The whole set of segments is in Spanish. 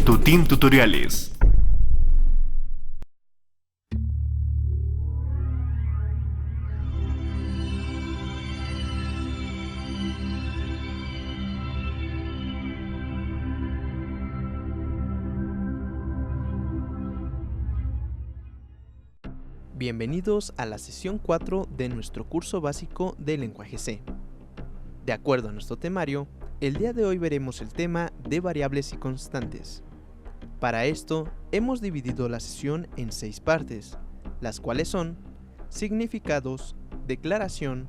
Tutín Tutoriales. Bienvenidos a la sesión 4 de nuestro curso básico de lenguaje C. De acuerdo a nuestro temario, el día de hoy veremos el tema de variables y constantes. Para esto, hemos dividido la sesión en 6 partes, las cuales son significados, declaración,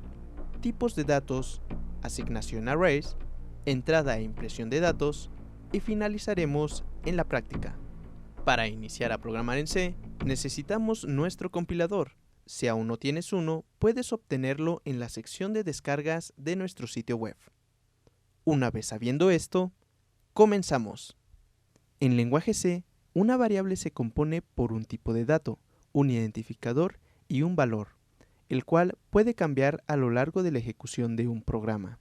tipos de datos, asignación a arrays, entrada e impresión de datos y finalizaremos en la práctica. Para iniciar a programar en C, necesitamos nuestro compilador. Si aún no tienes uno, puedes obtenerlo en la sección de descargas de nuestro sitio web. Una vez sabiendo esto, comenzamos. En lenguaje C, una variable se compone por un tipo de dato, un identificador y un valor, el cual puede cambiar a lo largo de la ejecución de un programa.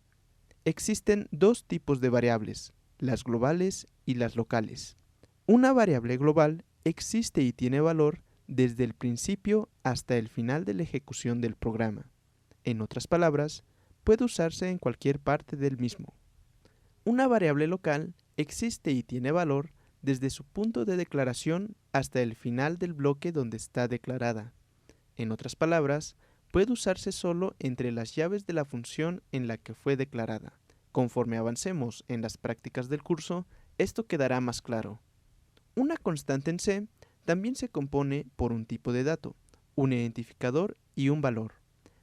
Existen dos tipos de variables, las globales y las locales. Una variable global existe y tiene valor desde el principio hasta el final de la ejecución del programa. En otras palabras, puede usarse en cualquier parte del mismo. Una variable local existe y tiene valor desde su punto de declaración hasta el final del bloque donde está declarada. En otras palabras, puede usarse solo entre las llaves de la función en la que fue declarada. Conforme avancemos en las prácticas del curso, esto quedará más claro. Una constante en C también se compone por un tipo de dato, un identificador y un valor,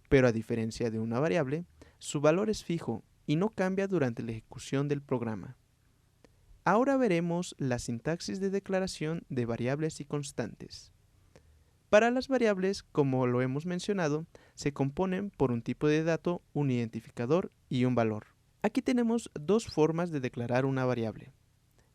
pero a diferencia de una variable, su valor es fijo y no cambia durante la ejecución del programa. Ahora veremos la sintaxis de declaración de variables y constantes. Para las variables, como lo hemos mencionado, se componen por un tipo de dato, un identificador y un valor. Aquí tenemos dos formas de declarar una variable.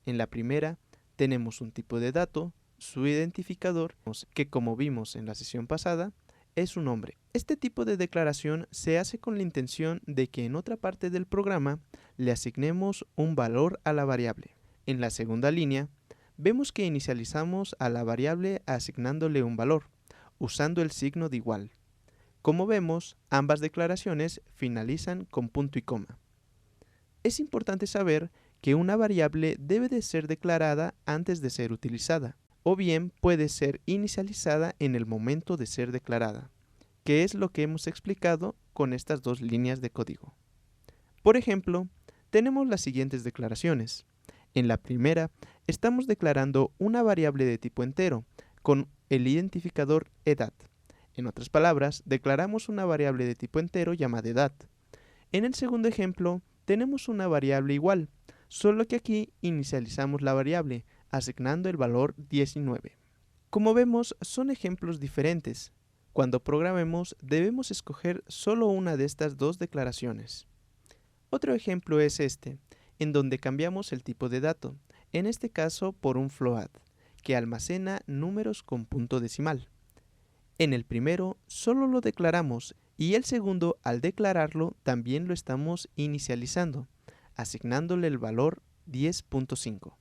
En la primera, tenemos un tipo de dato, su identificador, que como vimos en la sesión pasada, es un nombre. Este tipo de declaración se hace con la intención de que en otra parte del programa le asignemos un valor a la variable. En la segunda línea, vemos que inicializamos a la variable asignándole un valor, usando el signo de igual. Como vemos, ambas declaraciones finalizan con punto y coma. Es importante saber que una variable debe de ser declarada antes de ser utilizada, o bien puede ser inicializada en el momento de ser declarada, que es lo que hemos explicado con estas dos líneas de código. Por ejemplo, tenemos las siguientes declaraciones. En la primera, estamos declarando una variable de tipo entero, con el identificador edad. En otras palabras, declaramos una variable de tipo entero llamada edad. En el segundo ejemplo, tenemos una variable igual, solo que aquí inicializamos la variable, asignando el valor 19. Como vemos, son ejemplos diferentes. Cuando programemos, debemos escoger solo una de estas dos declaraciones. Otro ejemplo es este, en donde cambiamos el tipo de dato, en este caso por un float, que almacena números con punto decimal. En el primero, solo lo declaramos, y el segundo, al declararlo, también lo estamos inicializando, asignándole el valor 10.5.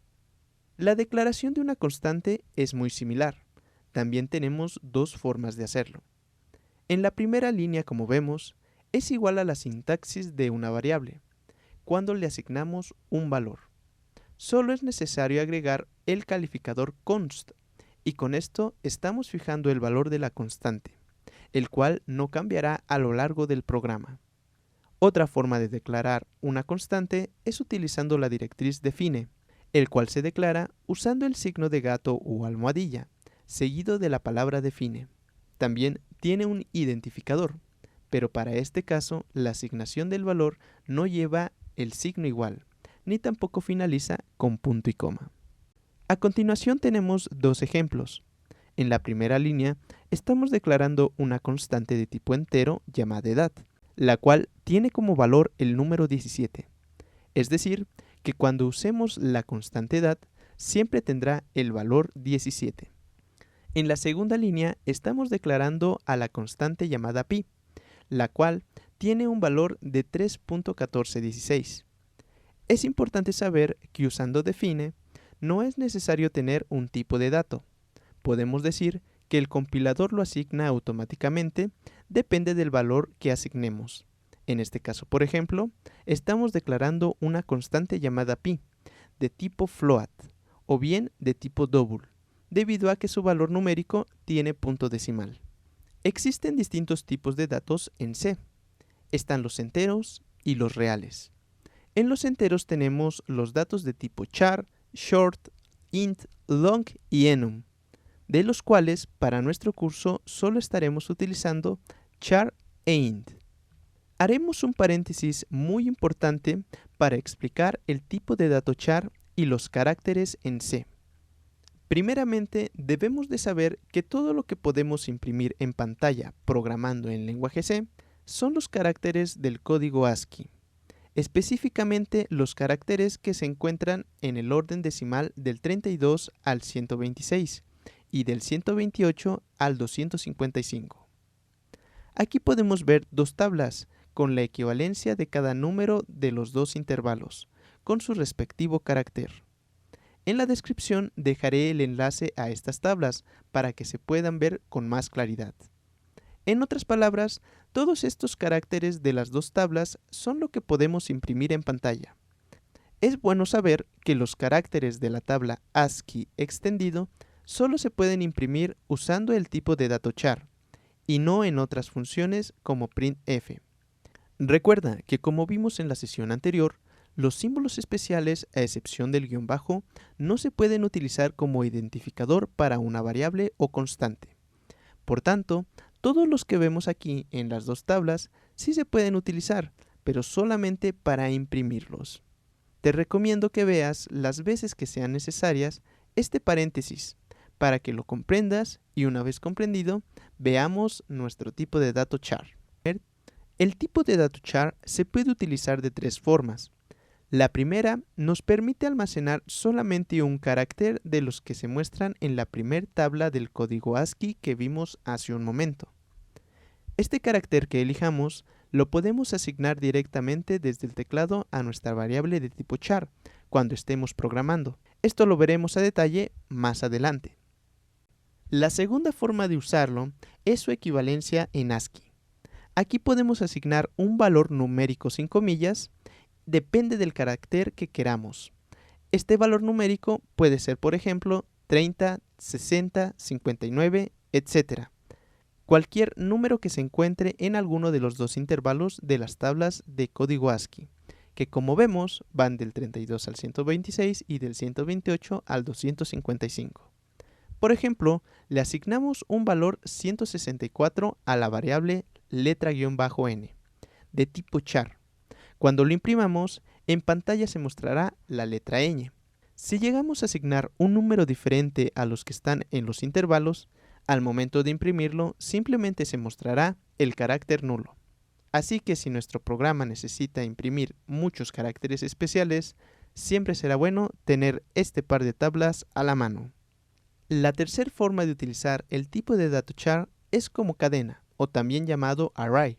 La declaración de una constante es muy similar. También tenemos dos formas de hacerlo. En la primera línea, como vemos, es igual a la sintaxis de una variable, cuando le asignamos un valor. Solo es necesario agregar el calificador const, y con esto estamos fijando el valor de la constante, el cual no cambiará a lo largo del programa. Otra forma de declarar una constante es utilizando la directriz define, el cual se declara usando el signo de gato o almohadilla, seguido de la palabra define. También tiene un identificador, pero para este caso la asignación del valor no lleva el signo igual, ni tampoco finaliza con punto y coma. A continuación tenemos dos ejemplos. En la primera línea estamos declarando una constante de tipo entero llamada edad, la cual tiene como valor el número 17. Es decir, que cuando usemos la constante edad, siempre tendrá el valor 17. En la segunda línea estamos declarando a la constante llamada pi, la cual tiene un valor de 3.1416. Es importante saber que usando define, no es necesario tener un tipo de dato. Podemos decir que el compilador lo asigna automáticamente, depende del valor que asignemos. En este caso, por ejemplo, estamos declarando una constante llamada pi, de tipo float, o bien de tipo double, debido a que su valor numérico tiene punto decimal. Existen distintos tipos de datos en C. Están los enteros y los reales. En los enteros tenemos los datos de tipo char, short, int, long y enum, de los cuales para nuestro curso solo estaremos utilizando char e int. Haremos un paréntesis muy importante para explicar el tipo de dato char y los caracteres en C. Primeramente, debemos de saber que todo lo que podemos imprimir en pantalla programando en lenguaje C son los caracteres del código ASCII, específicamente los caracteres que se encuentran en el orden decimal del 32 al 126 y del 128 al 255. Aquí podemos ver dos tablas con la equivalencia de cada número de los dos intervalos, con su respectivo carácter. En la descripción dejaré el enlace a estas tablas para que se puedan ver con más claridad. En otras palabras, todos estos caracteres de las dos tablas son lo que podemos imprimir en pantalla. Es bueno saber que los caracteres de la tabla ASCII extendido solo se pueden imprimir usando el tipo de dato char y no en otras funciones como printf. Recuerda que como vimos en la sesión anterior, los símbolos especiales, a excepción del guión bajo, no se pueden utilizar como identificador para una variable o constante. Por tanto, todos los que vemos aquí en las dos tablas sí se pueden utilizar, pero solamente para imprimirlos. Te recomiendo que veas las veces que sean necesarias este paréntesis, para que lo comprendas y una vez comprendido, veamos nuestro tipo de dato char. El tipo de dato char se puede utilizar de tres formas. La primera nos permite almacenar solamente un carácter de los que se muestran en la primer tabla del código ASCII que vimos hace un momento. Este carácter que elijamos lo podemos asignar directamente desde el teclado a nuestra variable de tipo char cuando estemos programando. Esto lo veremos a detalle más adelante. La segunda forma de usarlo es su equivalencia en ASCII. Aquí podemos asignar un valor numérico sin comillas. Depende del carácter que queramos. Este valor numérico puede ser, por ejemplo, 30, 60, 59, etc. Cualquier número que se encuentre en alguno de los dos intervalos de las tablas de código ASCII, que como vemos van del 32 al 126 y del 128 al 255. Por ejemplo, le asignamos un valor 164 a la variable letra-n, de tipo char. Cuando lo imprimamos, en pantalla se mostrará la letra ñ. Si llegamos a asignar un número diferente a los que están en los intervalos, al momento de imprimirlo simplemente se mostrará el carácter nulo. Así que si nuestro programa necesita imprimir muchos caracteres especiales, siempre será bueno tener este par de tablas a la mano. La tercera forma de utilizar el tipo de dato char es como cadena, o también llamado array.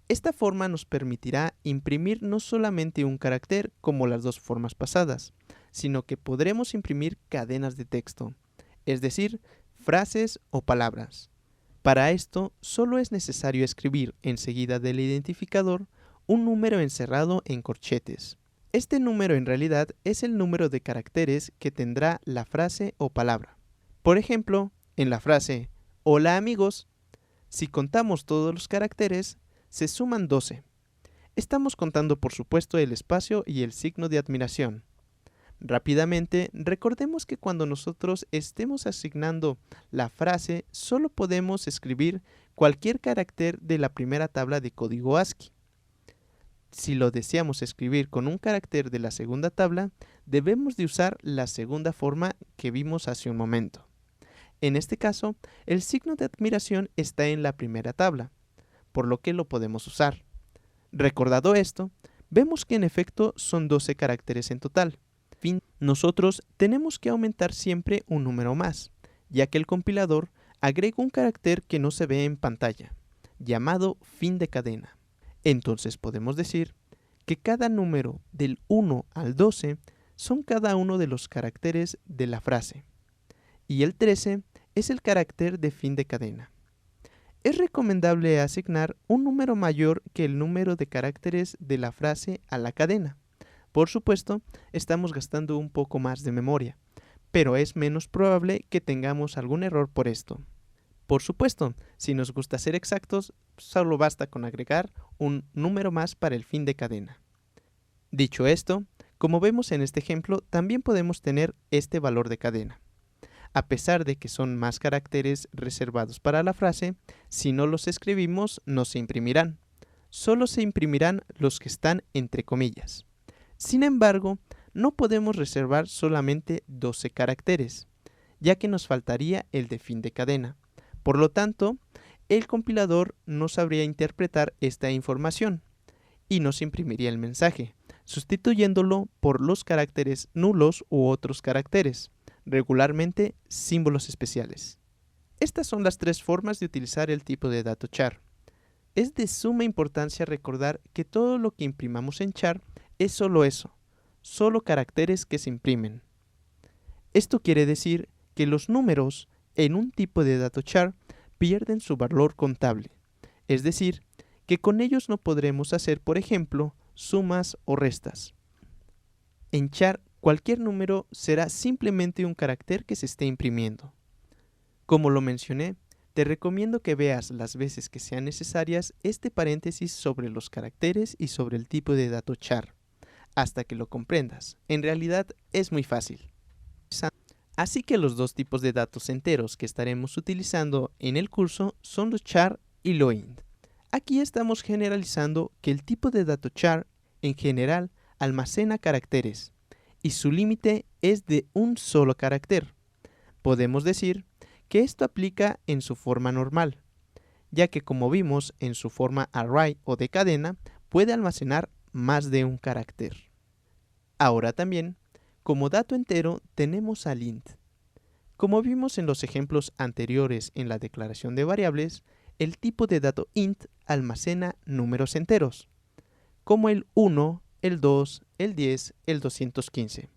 Esta forma nos permitirá imprimir no solamente un carácter como las dos formas pasadas, sino que podremos imprimir cadenas de texto, es decir, frases o palabras. Para esto, solo es necesario escribir enseguida del identificador un número encerrado en corchetes. Este número en realidad es el número de caracteres que tendrá la frase o palabra. Por ejemplo, en la frase "Hola amigos", si contamos todos los caracteres, se suman 12. Estamos contando por supuesto el espacio y el signo de admiración. Rápidamente, recordemos que cuando nosotros estemos asignando la frase, solo podemos escribir cualquier carácter de la primera tabla de código ASCII. Si lo deseamos escribir con un carácter de la segunda tabla, debemos de usar la segunda forma que vimos hace un momento. En este caso, el signo de admiración está en la primera tabla, por lo que lo podemos usar. Recordado esto, vemos que en efecto son 12 caracteres en total. Nosotros tenemos que aumentar siempre un número más, ya que el compilador agrega un carácter que no se ve en pantalla, llamado fin de cadena. Entonces podemos decir que cada número del 1 al 12 son cada uno de los caracteres de la frase. Y el 13 es el carácter de fin de cadena. Es recomendable asignar un número mayor que el número de caracteres de la frase a la cadena. Por supuesto, estamos gastando un poco más de memoria, pero es menos probable que tengamos algún error por esto. Por supuesto, si nos gusta ser exactos, solo basta con agregar un número más para el fin de cadena. Dicho esto, como vemos en este ejemplo, también podemos tener este valor de cadena. A pesar de que son más caracteres reservados para la frase, si no los escribimos no se imprimirán. Solo se imprimirán los que están entre comillas. Sin embargo, no podemos reservar solamente 12 caracteres, ya que nos faltaría el de fin de cadena. Por lo tanto, el compilador no sabría interpretar esta información y nos imprimiría el mensaje, sustituyéndolo por los caracteres nulos u otros caracteres, regularmente símbolos especiales. Estas son las tres formas de utilizar el tipo de dato char. Es de suma importancia recordar que todo lo que imprimamos en char es solo eso, solo caracteres que se imprimen. Esto quiere decir que los números en un tipo de dato char pierden su valor contable, es decir, que con ellos no podremos hacer, por ejemplo, sumas o restas. En char, cualquier número será simplemente un carácter que se esté imprimiendo. Como lo mencioné, te recomiendo que veas las veces que sean necesarias este paréntesis sobre los caracteres y sobre el tipo de dato char, hasta que lo comprendas. En realidad es muy fácil. Así que los dos tipos de datos enteros que estaremos utilizando en el curso son los char y lo int. Aquí estamos generalizando que el tipo de dato char en general almacena caracteres y su límite es de un solo carácter. Podemos decir que esto aplica en su forma normal, ya que como vimos en su forma array o de cadena puede almacenar más de un carácter. Ahora también, como dato entero tenemos al int. Como vimos en los ejemplos anteriores en la declaración de variables, el tipo de dato int almacena números enteros, como el 1, el 2, el 10, el 215.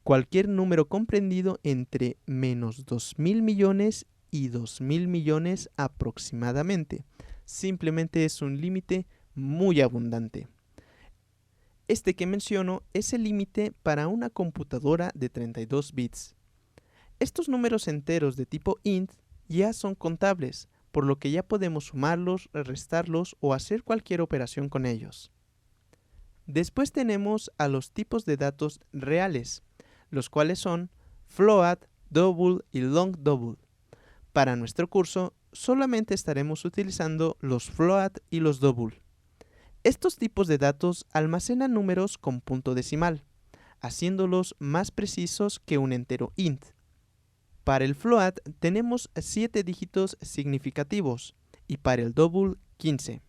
Cualquier número comprendido entre menos 2.000 millones y 2.000 millones aproximadamente. Simplemente es un límite muy abundante. Este que menciono es el límite para una computadora de 32 bits. Estos números enteros de tipo int ya son contables, por lo que ya podemos sumarlos, restarlos o hacer cualquier operación con ellos. Después tenemos a los tipos de datos reales, los cuales son float, double y long double. Para nuestro curso solamente estaremos utilizando los float y los double. Estos tipos de datos almacenan números con punto decimal, haciéndolos más precisos que un entero int. Para el float tenemos 7 dígitos significativos y para el double 15.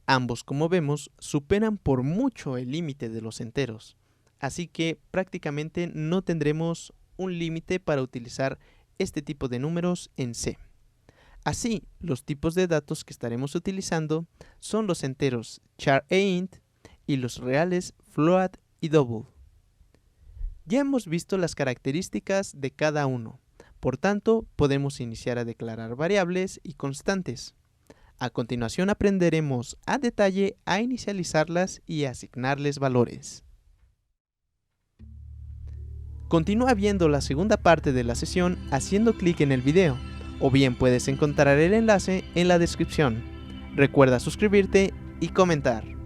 Ambos, como vemos, superan por mucho el límite de los enteros, así que prácticamente no tendremos un límite para utilizar este tipo de números en C. Así, los tipos de datos que estaremos utilizando son los enteros char e int y los reales float y double. Ya hemos visto las características de cada uno, por tanto podemos iniciar a declarar variables y constantes. A continuación aprenderemos a detalle a inicializarlas y a asignarles valores. Continúa viendo la segunda parte de la sesión haciendo clic en el video, o bien puedes encontrar el enlace en la descripción. Recuerda suscribirte y comentar.